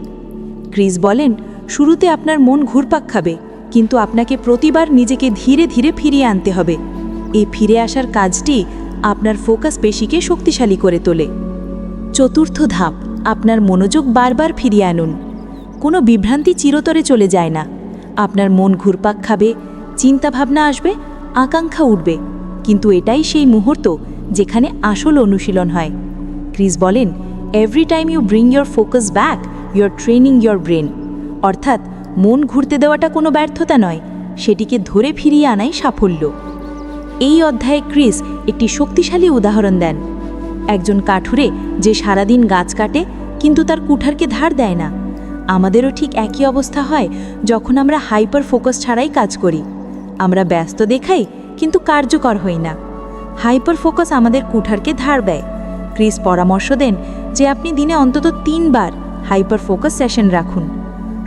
ক্রিস বলেন, শুরুতে আপনার মন ঘুরপাক খাবে, কিন্তু আপনাকে প্রতিবার নিজেকে ধীরে ধীরে ফিরিয়ে আনতে হবে। এই ফিরে আসার কাজটি আপনার ফোকাস পেশিকে শক্তিশালী করে তোলে। চতুর্থ ধাপ, আপনার মনোযোগ বারবার ফিরিয়ে আনুন। কোনো বিভ্রান্তি চিরতরে চলে যায় না। আপনার মন ঘুরপাক খাবে, চিন্তাভাবনা আসবে, আকাঙ্ক্ষা উঠবে, কিন্তু এটাই সেই মুহূর্ত যেখানে আসল অনুশীলন হয়। ক্রিস বলেন, every time you bring your focus back, you are training your brain. অর্থাৎ মন ঘুরতে দেওয়াটা কোনো ব্যর্থতা নয়, সেটিকে ধরে ফিরিয়ে আনাই সাফল্য। এই অধ্যায়ে ক্রিস একটি শক্তিশালী উদাহরণ দেন। একজন কাঠুরে যে সারাদিন গাছ কাটে কিন্তু তার কুঠারকে ধার দেয় না। আমাদেরও ঠিক একই অবস্থা হয় যখন আমরা হাইপার ফোকাস ছাড়াই কাজ করি। আমরা ব্যস্ত দেখাই কিন্তু কার্যকর হই না। হাইপার ফোকাস আমাদের কুঠারকে ধার দেয়। ক্রিস পরামর্শ দেন যে আপনি দিনে অন্তত 3 বার হাইপার ফোকাস সেশন রাখুন।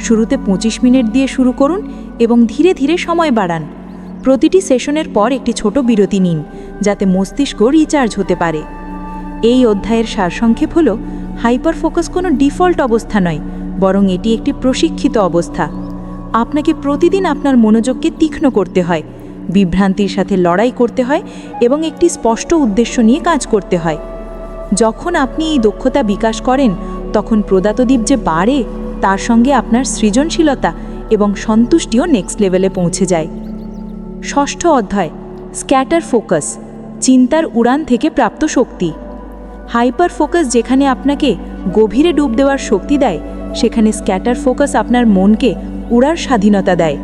শুরুতে 25 মিনিট দিয়ে শুরু করুন এবং ধীরে ধীরে সময় বাড়ান। প্রতিটি সেশনের পর একটি ছোট বিরতি নিন, যাতে মস্তিষ্ক রিচার্জ হতে পারে। এই অধ্যায়ের সারসংক্ষেপ হল, হাইপার ফোকাস কোনো ডিফল্ট অবস্থা নয়, বরং এটি একটি প্রশিক্ষিত অবস্থা। আপনাকে প্রতিদিন আপনার মনোযোগকে তীক্ষ্ণ করতে হয়, বিভ্রান্তির সাথে লড়াই করতে হয় এবং একটি স্পষ্ট উদ্দেশ্য নিয়ে কাজ করতে হয়। যখন আপনি এই দক্ষতা বিকাশ করেন, তখন প্রদাতদ্বীপ যে বাড়ে, তার সঙ্গে আপনার সৃজনশীলতা এবং সন্তুষ্টিও নেক্সট লেভেলে পৌঁছে যায়। ষষ্ঠ অধ্যায়, স্ক্যাটার ফোকাস, চিন্তার উড়ান থেকে প্রাপ্ত শক্তি। হাইপার ফোকাস যেখানে আপনাকে গভীরে ডুব দেওয়ার শক্তি দেয়, সেখানে স্ক্যাটার ফোকাস আপনার মনকে উড়ার স্বাধীনতা দেয়।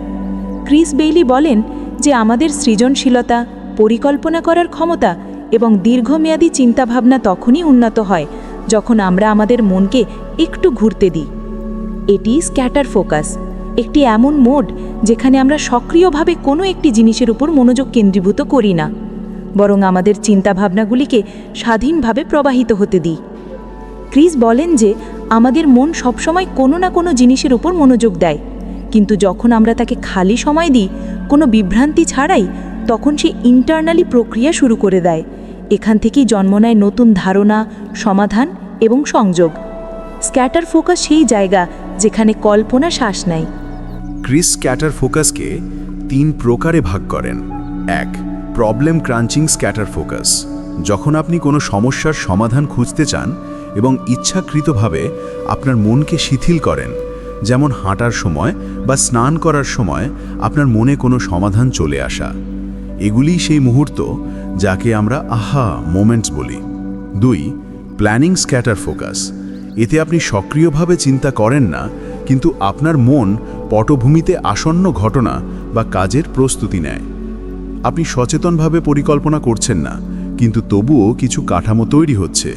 ক্রিস বেইলি বলেন যে আমাদের সৃজনশীলতা, পরিকল্পনা করার ক্ষমতা এবং দীর্ঘমেয়াদী চিন্তাভাবনা তখনই উন্নত হয় যখন আমরা আমাদের মনকে একটু ঘুরতে দিই। এটি স্ক্যাটার ফোকাস, একটি এমন মোড যেখানে আমরা সক্রিয়ভাবে কোনো একটি জিনিসের উপর মনোযোগ কেন্দ্রীভূত করি না, বরং আমাদের চিন্তাভাবনাগুলিকে স্বাধীনভাবে প্রবাহিত হতে দিই। ক্রিস বলেন যে আমাদের মন সবসময় কোনো না কোনো জিনিসের উপর মনোযোগ দেয়, কিন্তু যখন আমরা তাকে খালি সময় দিই, কোনো বিভ্রান্তি ছাড়াই, তখন সে ইন্টারনালি প্রক্রিয়া শুরু করে দেয়। এখান থেকেই জন্ম নেয় নতুন ধারণা, সমাধান এবং সংযোগ। স্ক্যাটার ফোকাস সেই জায়গা যেখানে কল্পনা শ্বাস নেয়। ক্রিস স্ক্যাটার ফোকাসকে 3 প্রকারে ভাগ করেন। 1. Problem crunching scatter focus. যখন আপনি কোনো সমস্যার সমাধান খুঁজতে চান এবং ইচ্ছাকৃতভাবে আপনার মনকে শিথিল করেন, যেমন হাঁটার সময় বা স্নান করার সময় আপনার মনে কোনো সমাধান চলে আসা। এগুলিই সেই মুহূর্ত যাকে আমরা আহা মোমেন্টস বলি। 2. Planning scatter focus. এতে আপনি সক্রিয়ভাবে চিন্তা করেন না, কিন্তু আপনার মন পটভূমিতে আসন্ন ঘটনা বা কাজের প্রস্তুতি নেয়। আপনি সচেতনভাবে পরিকল্পনা করছেন না, কিন্তু তবুও কিছু কাঠামো তৈরি হচ্ছে,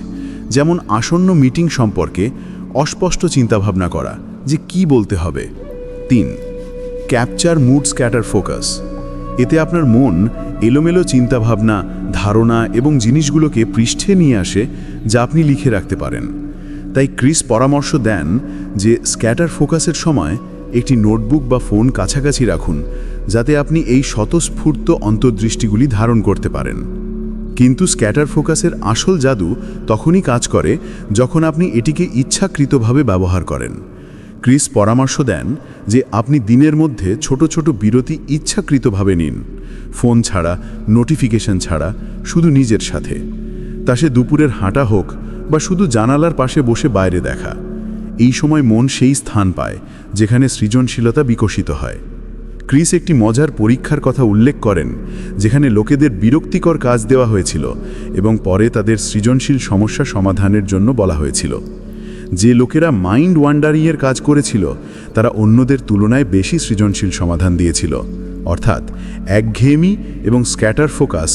যেমন আসন্ন মিটিং সম্পর্কে অস্পষ্ট চিন্তাভাবনা করা যে কি বলতে হবে। 3. Capture mood scatter focus. এতে আপনার মন এলোমেলো চিন্তাভাবনা, ধারণা এবং জিনিসগুলোকে পৃষ্ঠে নিয়ে আসে, যা আপনি লিখে রাখতে পারেন। তাই ক্রিস পরামর্শ দেন যে স্ক্যাটার ফোকাসের সময় একটি নোটবুক বা ফোন কাছাকাছি রাখুন, যাতে আপনি এই স্বতঃস্ফূর্ত অন্তর্দৃষ্টিগুলি ধারণ করতে পারেন। কিন্তু স্ক্যাটার ফোকাসের আসল জাদু তখনই কাজ করে যখন আপনি এটিকে ইচ্ছাকৃতভাবে ব্যবহার করেন। ক্রিস পরামর্শ দেন যে আপনি দিনের মধ্যে ছোট ছোট বিরতি ইচ্ছাকৃতভাবে নিন, ফোন ছাড়া, নোটিফিকেশন ছাড়া, শুধু নিজের সাথে। তা সে দুপুরের হাঁটা হোক বা শুধু জানালার পাশে বসে বাইরে দেখা। এই সময় মন সেই স্থান পায় যেখানে সৃজনশীলতা বিকশিত হয়। ক্রিস একটি মজার পরীক্ষার কথা উল্লেখ করেন, যেখানে লোকেদের বিরক্তিকর কাজ দেওয়া হয়েছিল এবং পরে তাদের সৃজনশীল সমস্যা সমাধানের জন্য বলা হয়েছিল। যে লোকেরা মাইন্ড ওয়ান্ডারিংয়ের কাজ করেছিল তারা অন্যদের তুলনায় বেশি সৃজনশীল সমাধান দিয়েছিল। অর্থাৎ একঘেয়েমি এবং স্ক্যাটার ফোকাস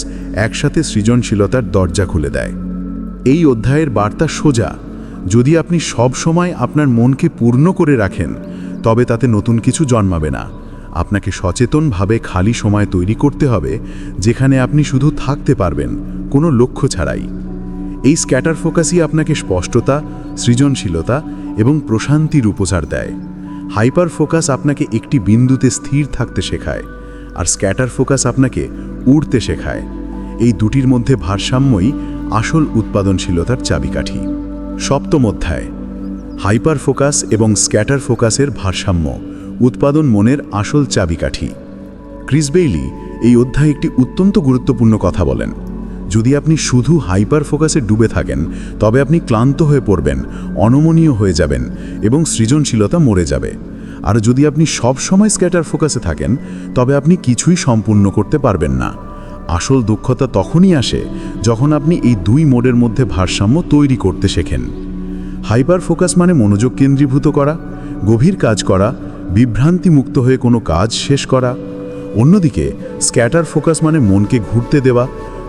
একসাথে সৃজনশীলতার দরজা খুলে দেয়। এই অধ্যায়ের বার্তা সোজা: যদি আপনি সব সময় আপনার মনকে পূর্ণ করে রাখেন, তবে তাতে নতুন কিছু জন্মাবে না। আপনাকে সচেতনভাবে খালি সময় তৈরি করতে হবে, যেখানে আপনি শুধু থাকতে পারবেন, কোনো লক্ষ্য ছাড়াই। এই স্ক্যাটার ফোকাসই আপনাকে স্পষ্টতা, সৃজনশীলতা এবং প্রশান্তির উপচার দেয়। হাইপার ফোকাস আপনাকে একটি বিন্দুতে স্থির থাকতে শেখায়, আর স্ক্যাটার ফোকাস আপনাকে উড়তে শেখায়। এই দুটির মধ্যে ভারসাম্যই আসল উৎপাদনশীলতার চাবিকাঠি। সপ্তম অধ্যায়: হাইপার ফোকাস এবং স্ক্যাটার ফোকাসের ভারসাম্য, উৎপাদন মনের আসল চাবিকাঠি। ক্রিস বেইলি এই অধ্যায়ে একটি অত্যন্ত গুরুত্বপূর্ণ কথা বলেন। যদি আপনি শুধু হাইপার ফোকাসে ডুবে থাকেন, তবে আপনি ক্লান্ত হয়ে পড়বেন, অনমনীয় হয়ে যাবেন এবং সৃজনশীলতা মরে যাবে। আর যদি আপনি সব সময় স্ক্যাটার ফোকাসে থাকেন, তবে আপনি কিছুই সম্পূর্ণ করতে পারবেন না। আসল দক্ষতা তখনই আসে যখন আপনি এই দুই মোডের মধ্যে ভারসাম্য তৈরি করতে শেখেন। হাইপার ফোকাস মানে মনোযোগ কেন্দ্রীভূত করা, গভীর কাজ করা, বিভ্রান্তি মুক্ত হয়ে কোনো কাজ শেষ করা। অন্যদিকে স্ক্যাটার ফোকাস মানে মনকে ঘুরতে দেওয়া,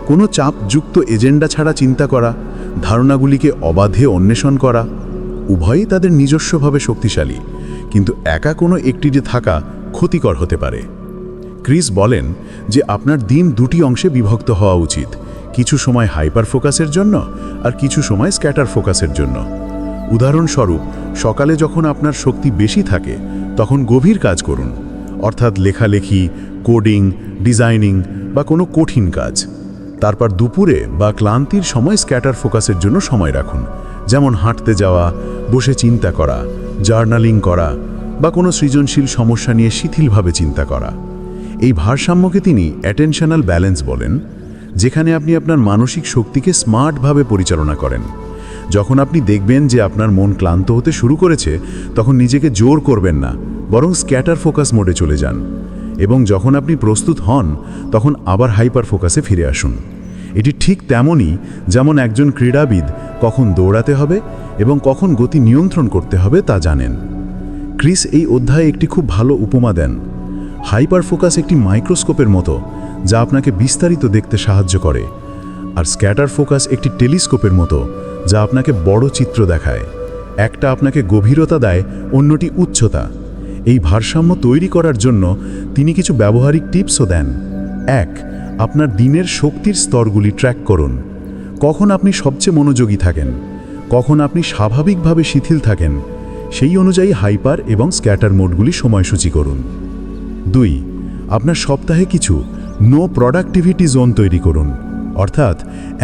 কোনো চাপযুক্ত এজেন্ডা ছাড়া চিন্তা করা, ধারণাগুলিকে অবাধে অন্বেষণ করা। উভয়ই তাদের নিজস্বভাবে শক্তিশালী, কিন্তু একা কোনো একটিতে থাকা ক্ষতিকর হতে পারে। ক্রিস বলেন যে আপনার দিন দুটি অংশে বিভক্ত হওয়া উচিত, কিছু সময় হাইপার ফোকাসের জন্য আর কিছু সময় স্ক্যাটার ফোকাসের জন্য। উদাহরণস্বরূপ, সকালে যখন আপনার শক্তি বেশি থাকে তখন গভীর কাজ করুন, অর্থাৎ লেখালেখি, কোডিং, ডিজাইনিং বা কোনো কঠিন কাজ। তারপর দুপুরে বা ক্লান্তির সময় স্ক্যাটার ফোকাসের জন্য সময় রাখুন, যেমন হাঁটতে যাওয়া, বসে চিন্তা করা, জার্নালিং করা বা কোনো সৃজনশীল সমস্যা নিয়ে শিথিলভাবে চিন্তা করা। এই ভারসাম্যকে তিনি অ্যাটেনশনাল ব্যালেন্স বলেন, যেখানে আপনি আপনার মানসিক শক্তিকে স্মার্টভাবে পরিচালনা করেন। যখন আপনি দেখবেন যে আপনার মন ক্লান্ত হতে শুরু করেছে, তখন নিজেকে জোর করবেন না, বরং স্ক্যাটার ফোকাস মোডে চলে যান। এবং যখন আপনি প্রস্তুত হন, তখন আবার হাইপার ফোকাসে ফিরে আসুন। এটি ঠিক তেমনই যেমন একজন ক্রীড়াবিদ কখন দৌড়াতে হবে এবং কখন গতি নিয়ন্ত্রণ করতে হবে তা জানেন। ক্রিস এই অধ্যায়ে একটি খুব ভালো উপমা দেন। হাইপার ফোকাস একটি মাইক্রোস্কোপের মতো, যা আপনাকে বিস্তারিত দেখতে সাহায্য করে, আর স্ক্যাটার ফোকাস একটি টেলিস্কোপের মতো, যা আপনাকে বড় চিত্র দেখায়। একটা আপনাকে গভীরতা দেয়, অন্যটি উচ্চতা। এই ভারসাম্য তৈরি করার জন্য তিনি কিছু ব্যবহারিক টিপসও দেন। 1. আপনার দিনের শক্তির স্তরগুলি ট্র্যাক করুন। কখন আপনি সবচেয়ে মনোযোগী থাকেন, কখন আপনি স্বাভাবিকভাবে শিথিল থাকেন, সেই অনুযায়ী হাইপার এবং স্ক্যাটার মোডগুলি সময়সূচি করুন। 2. আপনার সপ্তাহে কিছু নো প্রোডাক্টিভিটি জোন তৈরি করুন, অর্থাৎ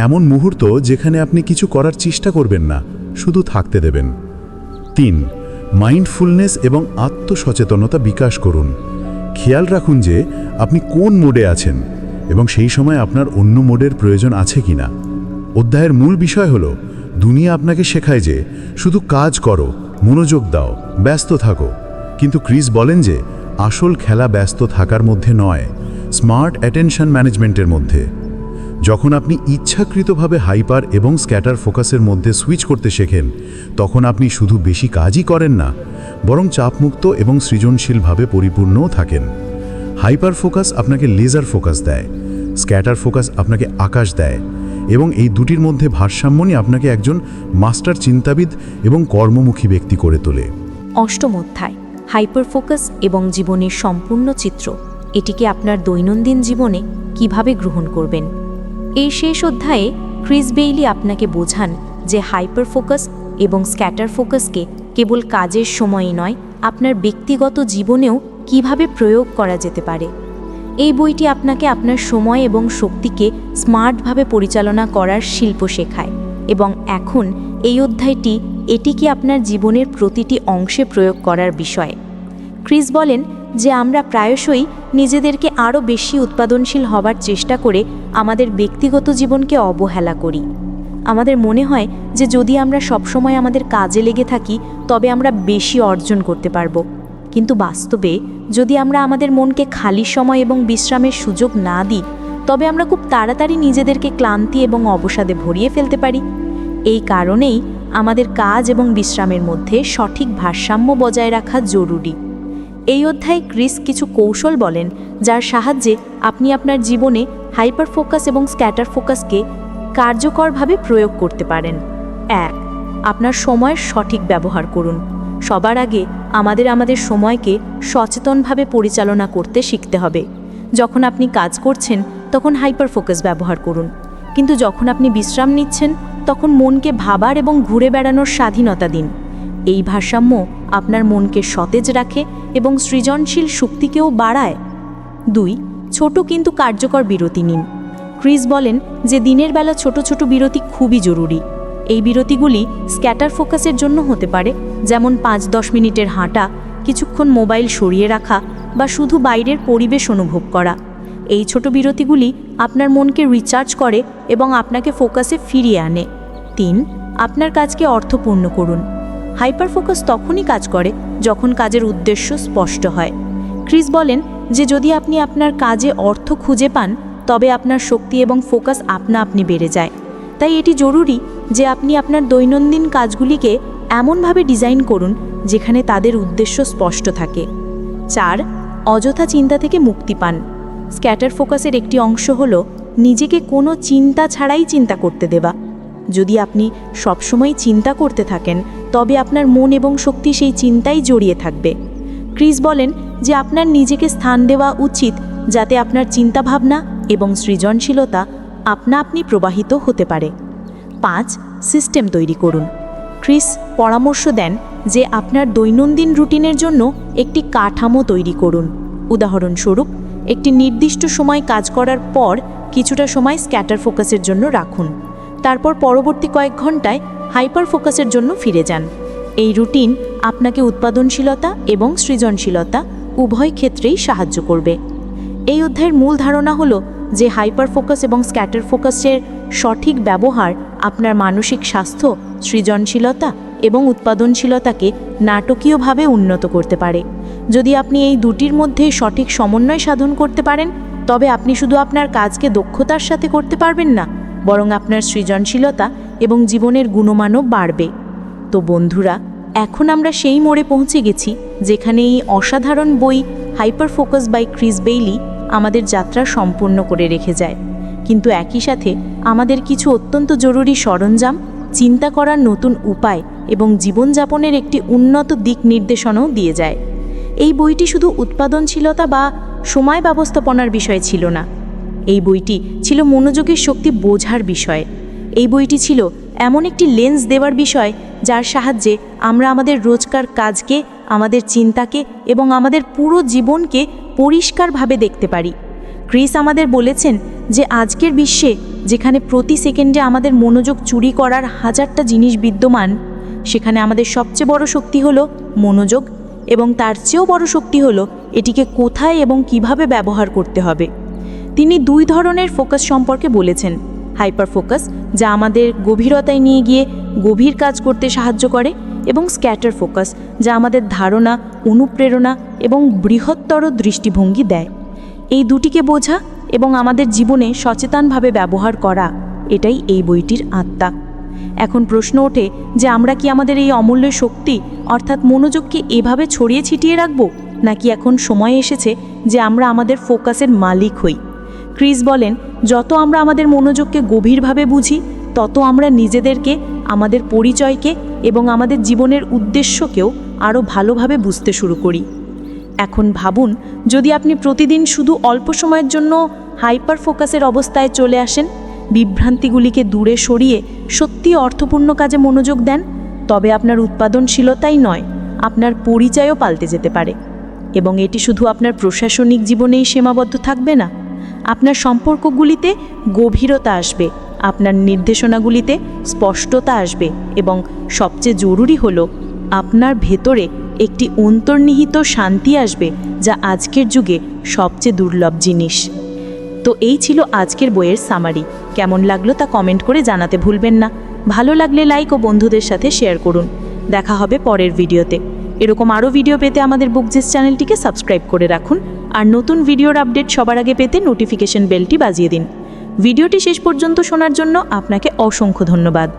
এমন মুহূর্ত যেখানে আপনি কিছু করার চেষ্টা করবেন না, শুধু থাকতে দেবেন। 3. মাইন্ডফুলনেস এবং আত্মসচেতনতা বিকাশ করুন। খেয়াল রাখুন যে আপনি কোন মোডে আছেন এবং সেই সময় আপনার অন্য মোডের প্রয়োজন আছে কিনা। অধ্যায়ের মূল বিষয় হল, দুনিয়া আপনাকে শেখায় যে শুধু কাজ করো, মনোযোগ দাও, ব্যস্ত থাকো। কিন্তু ক্রিস বলেন যে আসল খেলা ব্যস্ত থাকার মধ্যে নয়, স্মার্ট অ্যাটেনশন ম্যানেজমেন্টের মধ্যে। যখন আপনি ইচ্ছাকৃতভাবে হাইপার এবং স্ক্যাটার ফোকাসের মধ্যে সুইচ করতে শেখেন, তখন আপনি শুধু বেশি কাজই করেন না, বরং চাপমুক্ত এবং সৃজনশীলভাবে পরিপূর্ণও থাকেন। হাইপার ফোকাস আপনাকে লেজার ফোকাস দেয়, স্ক্যাটার ফোকাস আপনাকে আকাশ দেয়, এবং এই দুটির মধ্যে ভারসাম্যই আপনাকে একজন মাস্টার চিন্তাবিদ এবং কর্মমুখী ব্যক্তি করে তোলে। অষ্টম অধ্যায়: হাইপার ফোকাস এবং জীবনের সম্পূর্ণ চিত্র। এটিকে আপনার দৈনন্দিন জীবনে কিভাবে গ্রহণ করবেন। এই শেষ অধ্যায়ে ক্রিস বেইলি আপনাকে বোঝান যে হাইপার ফোকাস এবং স্ক্যাটার ফোকাসকে কেবল কাজের সময়ই নয়, আপনার ব্যক্তিগত জীবনেও কিভাবে প্রয়োগ করা যেতে পারে। এই বইটি আপনাকে আপনার সময় এবং শক্তিকে স্মার্টভাবে পরিচালনা করার শিল্প শেখায় এবং এখন এই অধ্যায়টি এটিকে আপনার জীবনের প্রতিটি অংশে প্রয়োগ করার বিষয়। ক্রিস বলেন যে আমরা প্রায়শই নিজেদেরকে আরও বেশি উৎপাদনশীল হবার চেষ্টা করে আমাদের ব্যক্তিগত জীবনকে অবহেলা করি। আমাদের মনে হয় যে যদি আমরা সবসময় আমাদের কাজে লেগে থাকি তবে আমরা বেশি অর্জন করতে পারব। কিন্তু বাস্তবে যদি আমরা আমাদের মনকে খালি সময় এবং বিশ্রামের সুযোগ না দিই তবে আমরা খুব তাড়াতাড়ি নিজেদেরকে ক্লান্তি এবং অবসাদে ভরিয়ে ফেলতে পারি। এই কারণেই আমাদের কাজ এবং বিশ্রামের মধ্যে সঠিক ভারসাম্য বজায় রাখা জরুরি। এই অধ্যায়ে ক্রিস কিছু কৌশল বলেন যার সাহায্যে আপনি আপনার জীবনে হাইপার ফোকাস এবং স্ক্যাটার ফোকাসকে কার্যকরভাবে প্রয়োগ করতে পারেন। 1. আপনার সময়ের সঠিক ব্যবহার করুন। সবার আগে আমাদের সময়কে সচেতনভাবে পরিচালনা করতে শিখতে হবে। যখন আপনি কাজ করছেন তখন হাইপার ফোকাস ব্যবহার করুন, কিন্তু যখন আপনি বিশ্রাম নিচ্ছেন তখন মনকে ভাবার এবং ঘুরে বেড়ানোর স্বাধীনতা দিন। এই ভারসাম্য আপনার মনকে সতেজ রাখে এবং সৃজনশীল শক্তিকেও বাড়ায়। 2. ছোট কিন্তু কার্যকর বিরতি নিন। ক্রিস বলেন যে দিনের বেলা ছোট ছোট বিরতি খুবই জরুরি। এই বিরতিগুলি স্ক্যাটার ফোকাসের জন্য হতে পারে, যেমন 5-10 মিনিটের হাঁটা, কিছুক্ষণ মোবাইল সরিয়ে রাখা বা শুধু বাইরের পরিবেশ অনুভব করা। এই ছোট বিরতিগুলি আপনার মনকে রিচার্জ করে এবং আপনাকে ফোকাসে ফিরিয়ে আনে। 3. আপনার কাজকে অর্থপূর্ণ করুন। হাইপার ফোকাস তখনই কাজ করে যখন কাজের উদ্দেশ্য স্পষ্ট হয়। ক্রিস বলেন যে যদি আপনি আপনার কাজে অর্থ খুঁজে পান তবে আপনার শক্তি এবং ফোকাস আপনা আপনি বেড়ে যায়। তাই এটি জরুরি যে আপনি আপনার দৈনন্দিন কাজগুলিকে এমনভাবে ডিজাইন করুন যেখানে তাদের উদ্দেশ্য স্পষ্ট থাকে। 4. অযথা চিন্তা থেকে মুক্তি পান। স্ক্যাটার ফোকাসের একটি অংশ হল নিজেকে কোনো চিন্তা ছাড়াই চিন্তা করতে দেওয়া। যদি আপনি সবসময় চিন্তা করতে থাকেন তবে আপনার মন এবং শক্তি সেই চিন্তাই জড়িয়ে থাকবে। ক্রিস বলেন যে আপনার নিজেকে স্থান দেওয়া উচিত যাতে আপনার চিন্তাভাবনা এবং সৃজনশীলতা আপনা আপনি প্রবাহিত হতে পারে। 5. সিস্টেম তৈরি করুন। ক্রিস পরামর্শ দেন যে আপনার দৈনন্দিন রুটিনের জন্য একটি কাঠামো তৈরি করুন। উদাহরণস্বরূপ, একটি নির্দিষ্ট সময় কাজ করার পর কিছুটা সময় স্ক্যাটার ফোকাসের জন্য রাখুন। তারপর পরবর্তী কয়েক ঘন্টায় হাইপার ফোকাসের জন্য ফিরে যান। এই রুটিন আপনাকে উৎপাদনশীলতা এবং সৃজনশীলতা উভয় ক্ষেত্রেই সাহায্য করবে। এই অধ্যায়ের মূল ধারণা হলো যে হাইপার ফোকাস এবং স্ক্যাটার ফোকাসের সঠিক ব্যবহার আপনার মানসিক স্বাস্থ্য, সৃজনশীলতা এবং উৎপাদনশীলতাকে নাটকীয়ভাবে উন্নত করতে পারে। যদি আপনি এই দুটির মধ্যে সঠিক সমন্বয় সাধন করতে পারেন তবে আপনি শুধু আপনার কাজকে দক্ষতার সাথে করতে পারবেন না, বরং আপনার সৃজনশীলতা এবং জীবনের গুণমানও বাড়বে। তো বন্ধুরা, এখন আমরা সেই মোড়ে পৌঁছে গেছি যেখানে এই অসাধারণ বই hyperfocus by Chris Bailey আমাদের যাত্রা সম্পূর্ণ করে রেখে যায়, কিন্তু একই সাথে আমাদের কিছু অত্যন্ত জরুরি সরঞ্জাম, চিন্তা করার নতুন উপায় এবং জীবনযাপনের একটি উন্নত দিক নির্দেশনাও দিয়ে যায়। এই বইটি শুধু উৎপাদনশীলতা বা সময় ব্যবস্থাপনার বিষয় ছিল না, এই বইটি ছিল মনোযোগের শক্তি বোঝার বিষয়। এই বইটি ছিল এমন একটি লেন্স দেওয়ার বিষয় যার সাহায্যে আমরা আমাদের রোজকার কাজকে, আমাদের চিন্তাকে এবং আমাদের পুরো জীবনকে পরিষ্কারভাবে দেখতে পারি। ক্রিস আমাদের বলেছেন যে আজকের বিশ্বে যেখানে প্রতি সেকেন্ডে আমাদের মনোযোগ চুরি করার হাজারটা জিনিস বিদ্যমান, সেখানে আমাদের সবচেয়ে বড় শক্তি হলো মনোযোগ, এবং তার চেয়েও বড় শক্তি হলো এটিকে কোথায় এবং কিভাবে ব্যবহার করতে হবে। তিনি 2 ধরনের ফোকাস সম্পর্কে বলেছেন: হাইপার ফোকাস, যা আমাদের গভীরতায় নিয়ে গিয়ে গভীর কাজ করতে সাহায্য করে, এবং স্ক্যাটার ফোকাস, যা আমাদের ধারণা, অনুপ্রেরণা এবং বৃহত্তর দৃষ্টিভঙ্গি দেয়। এই দুটিকে বোঝা এবং আমাদের জীবনে সচেতনভাবে ব্যবহার করা, এটাই এই বইটির আত্মা। এখন প্রশ্ন ওঠে যে আমরা কি আমাদের এই অমূল্য শক্তি অর্থাৎ মনোযোগকে এভাবে ছড়িয়ে ছিটিয়ে রাখব, নাকি এখন সময় এসেছে যে আমরা আমাদের ফোকাসের মালিক হই? ক্রিস বলেন, যত আমরা আমাদের মনোযোগকে গভীরভাবে বুঝি তত আমরা নিজেদেরকে, আমাদের পরিচয়কে এবং আমাদের জীবনের উদ্দেশ্যকেও আরও ভালোভাবে বুঝতে শুরু করি। এখন ভাবুন, যদি আপনি প্রতিদিন শুধু অল্প সময়ের জন্য হাইপার ফোকাসের অবস্থায় চলে আসেন, বিভ্রান্তিগুলিকে দূরে সরিয়ে সত্যি অর্থপূর্ণ কাজে মনোযোগ দেন, তবে আপনার উৎপাদনশীলতাই নয়, আপনার পরিচয়ও পাল্টে যেতে পারে। এবং এটি শুধু আপনার প্রশাসনিক জীবনেই সীমাবদ্ধ থাকবে না, আপনার সম্পর্কগুলিতে গভীরতা আসবে, আপনার নির্দেশনাগুলিতে স্পষ্টতা আসবে এবং সবচেয়ে জরুরি হলো আপনার ভেতরে একটি অন্তর্নিহিত শান্তি আসবে, যা আজকের যুগে সবচেয়ে দুর্লভ জিনিস। তো এই ছিল আজকের বইয়ের সামারি। কেমন লাগলো তা কমেন্ট করে জানাতে ভুলবেন না। ভালো লাগলে লাইক ও বন্ধুদের সাথে শেয়ার করুন। দেখা হবে পরের ভিডিওতে। এরকম আরও ভিডিও পেতে আমাদের বুকজেস চ্যানেলটিকে সাবস্ক্রাইব করে রাখুন, আর নতুন ভিডিওর আপডেট সবার আগে পেতে নোটিফিকেশন বেলটি বাজিয়ে দিন। ভিডিওটি শেষ পর্যন্ত শোনার জন্য আপনাকে অসংখ্য ধন্যবাদ।